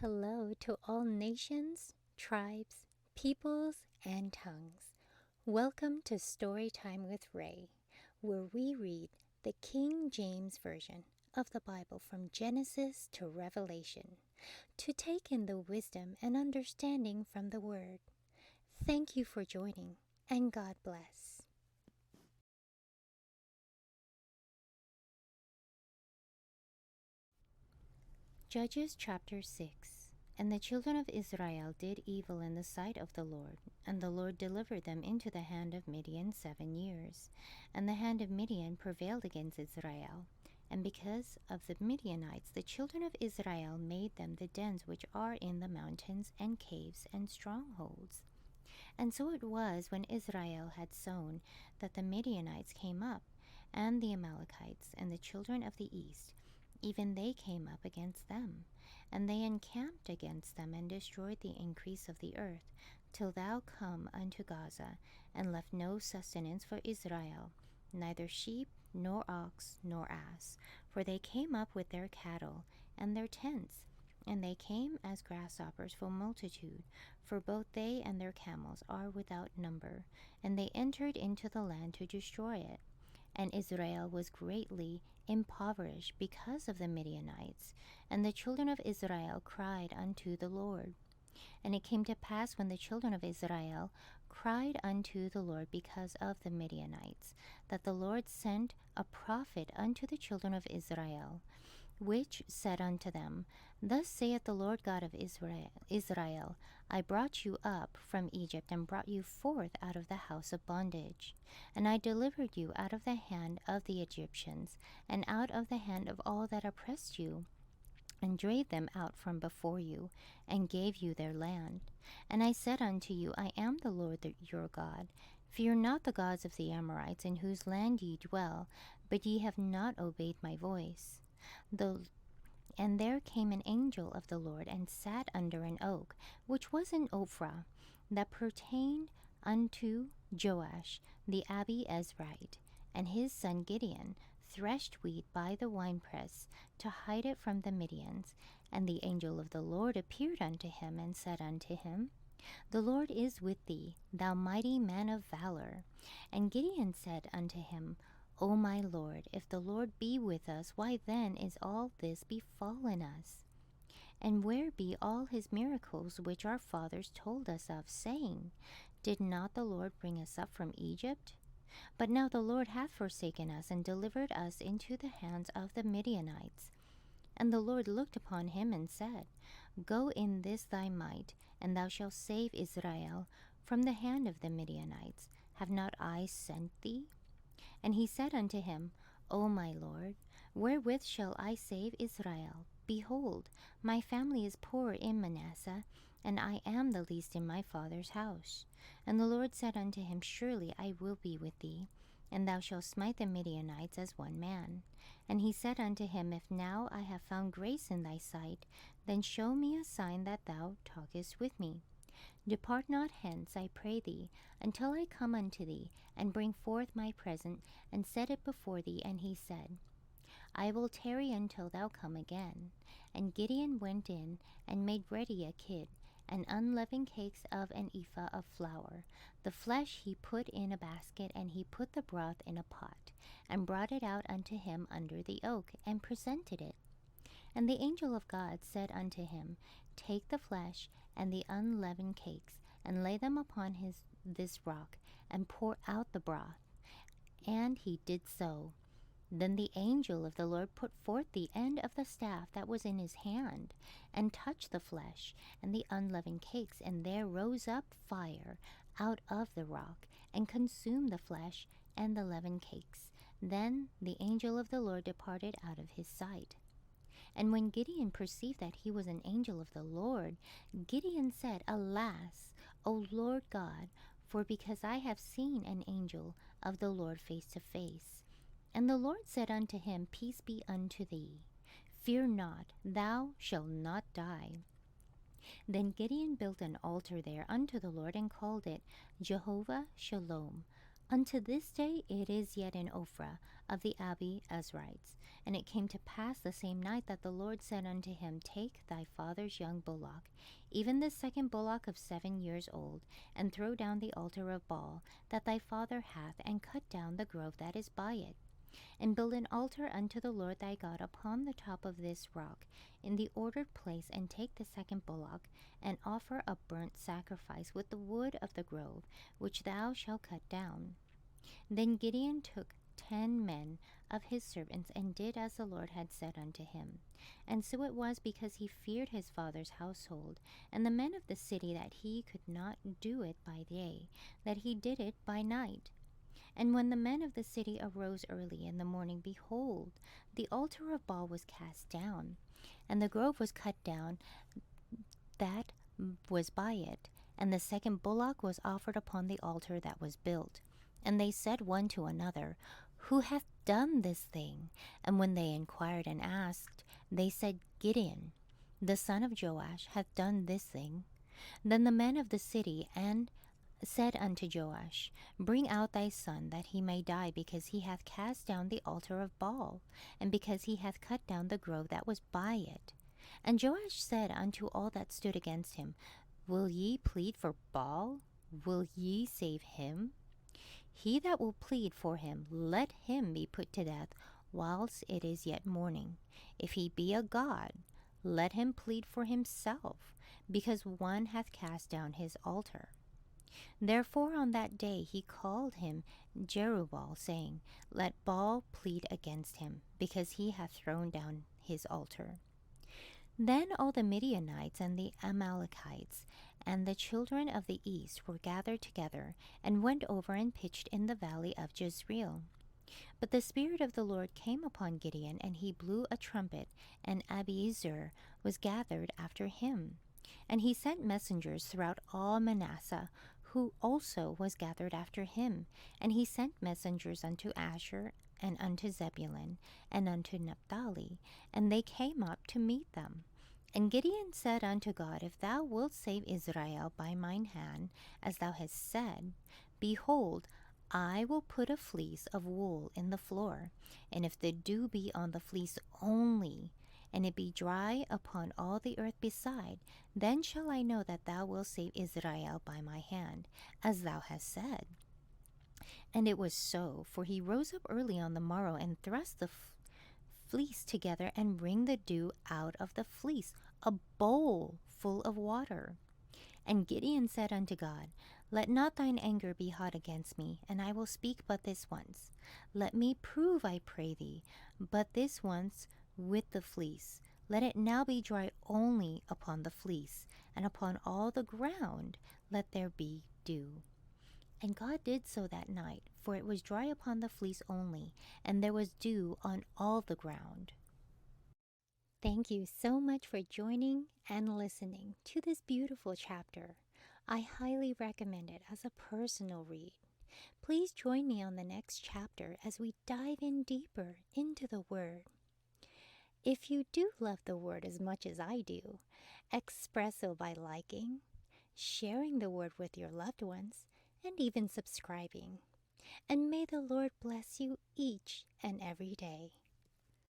Hello to all nations, tribes, peoples, and tongues. Welcome to Storytime with Ray, where we read the King James Version of the Bible from Genesis to Revelation, to take in the wisdom and understanding from the Word. Thank you for joining, and God bless. Judges chapter 6. And the children of Israel did evil in the sight of the Lord, and the Lord delivered them into the hand of Midian 7 years. And the hand of Midian prevailed against Israel. And because of the Midianites, the children of Israel made them the dens which are in the mountains, and caves, and strongholds. And so it was, when Israel had sown, that the Midianites came up, and the Amalekites, and the children of the east, even they came up against them. And they encamped against them, and destroyed the increase of the earth, till thou come unto Gaza, and left no sustenance for Israel, neither sheep, nor ox, nor ass. For they came up with their cattle, and their tents, and they came as grasshoppers for multitude, for both they and their camels are without number. And they entered into the land to destroy it. And Israel was greatly impoverished because of the Midianites. And the children of Israel cried unto the Lord. And it came to pass, when the children of Israel cried unto the Lord because of the Midianites, that the Lord sent a prophet unto the children of Israel, which said unto them, Thus saith the Lord God of Israel, I brought you up from Egypt, and brought you forth out of the house of bondage. And I delivered you out of the hand of the Egyptians, and out of the hand of all that oppressed you, and drave them out from before you, and gave you their land. And I said unto you, I am the Lord your God. Fear not the gods of the Amorites, in whose land ye dwell, but ye have not obeyed my voice. And there came an angel of the Lord, and sat under an oak, which was in Ophrah, that pertained unto Joash the Abiezrite. And his son Gideon threshed wheat by the winepress, to hide it from the Midians. And the angel of the Lord appeared unto him, and said unto him, The Lord is with thee, thou mighty man of valor. And Gideon said unto him, O my Lord, if the Lord be with us, why then is all this befallen us? And where be all his miracles which our fathers told us of, saying, Did not the Lord bring us up from Egypt? But now the Lord hath forsaken us, and delivered us into the hands of the Midianites. And the Lord looked upon him, and said, Go in this thy might, and thou shalt save Israel from the hand of the Midianites. Have not I sent thee? And he said unto him, O my Lord, wherewith shall I save Israel? Behold, my family is poor in Manasseh, and I am the least in my father's house. And the Lord said unto him, Surely I will be with thee, and thou shalt smite the Midianites as one man. And he said unto him, If now I have found grace in thy sight, then show me a sign that thou talkest with me. Depart not hence, I pray thee, until I come unto thee, and bring forth my present, and set it before thee. And he said, I will tarry until thou come again. And Gideon went in, and made ready a kid, and unleavened cakes of an ephah of flour. The flesh he put in a basket, and he put the broth in a pot, and brought it out unto him under the oak, and presented it. And the angel of God said unto him, Take the flesh and the unleavened cakes, and lay them upon this rock, and pour out the broth. And he did so. Then the angel of the Lord put forth the end of the staff that was in his hand, and touched the flesh and the unleavened cakes, and there rose up fire out of the rock, and consumed the flesh and the leavened cakes. Then the angel of the Lord departed out of his sight. And when Gideon perceived that he was an angel of the Lord, Gideon said, Alas, O Lord God, for because I have seen an angel of the Lord face to face. And the Lord said unto him, Peace be unto thee. Fear not, thou shalt not die. Then Gideon built an altar there unto the Lord, and called it Jehovah-Shalom. Unto this day it is yet in Ophrah of the Israelites. And it came to pass the same night that the Lord said unto him, Take thy father's young bullock, even the second bullock of 7 years old, and throw down the altar of Baal that thy father hath, and cut down the grove that is by it. And build an altar unto the Lord thy God upon the top of this rock, in the ordered place, and take the second bullock, and offer a burnt sacrifice with the wood of the grove, which thou shalt cut down. Then Gideon took 10 men of his servants, and did as the Lord had said unto him. And so it was, because he feared his father's household, and the men of the city, that he could not do it by day, that he did it by night. And when the men of the city arose early in the morning, behold, the altar of Baal was cast down, and the grove was cut down that was by it, and the second bullock was offered upon the altar that was built. And they said one to another, Who hath done this thing? And when they inquired and asked, they said, Gideon, the son of Joash, hath done this thing. Then the men of the city said unto Joash, Bring out thy son, that he may die, because he hath cast down the altar of Baal, and because he hath cut down the grove that was by it. And Joash said unto all that stood against him, Will ye plead for Baal? Will ye save him? He that will plead for him, let him be put to death whilst it is yet morning. If he be a god, let him plead for himself, because one hath cast down his altar. Therefore on that day he called him Jerubaal, saying, Let Baal plead against him, because he hath thrown down his altar. Then all the Midianites and the Amalekites and the children of the east were gathered together, and went over and pitched in the valley of Jezreel. But the Spirit of the Lord came upon Gideon, and he blew a trumpet, and Abiezer was gathered after him. And he sent messengers throughout all Manasseh, who also was gathered after him. And he sent messengers unto Asher, and unto Zebulun, and unto Naphtali, and they came up to meet them. And Gideon said unto God, If thou wilt save Israel by mine hand, as thou hast said, behold, I will put a fleece of wool in the floor, and if the dew be on the fleece only, and it be dry upon all the earth beside, then shall I know that thou wilt save Israel by my hand, as thou hast said. And it was so, for he rose up early on the morrow, and thrust the fleece together, and wring the dew out of the fleece, a bowl full of water. And Gideon said unto God, Let not thine anger be hot against me, and I will speak but this once. Let me prove, I pray thee, but this once with the fleece. Let it now be dry only upon the fleece, and upon all the ground let there be dew. And God did so that night, for it was dry upon the fleece only, and there was dew on all the ground. Thank you so much for joining and listening to this beautiful chapter. I highly recommend it as a personal read. Please join me on the next chapter as we dive in deeper into the Word. If you do love the Word as much as I do, express so by liking, sharing the Word with your loved ones, and even subscribing. And may the Lord bless you each and every day.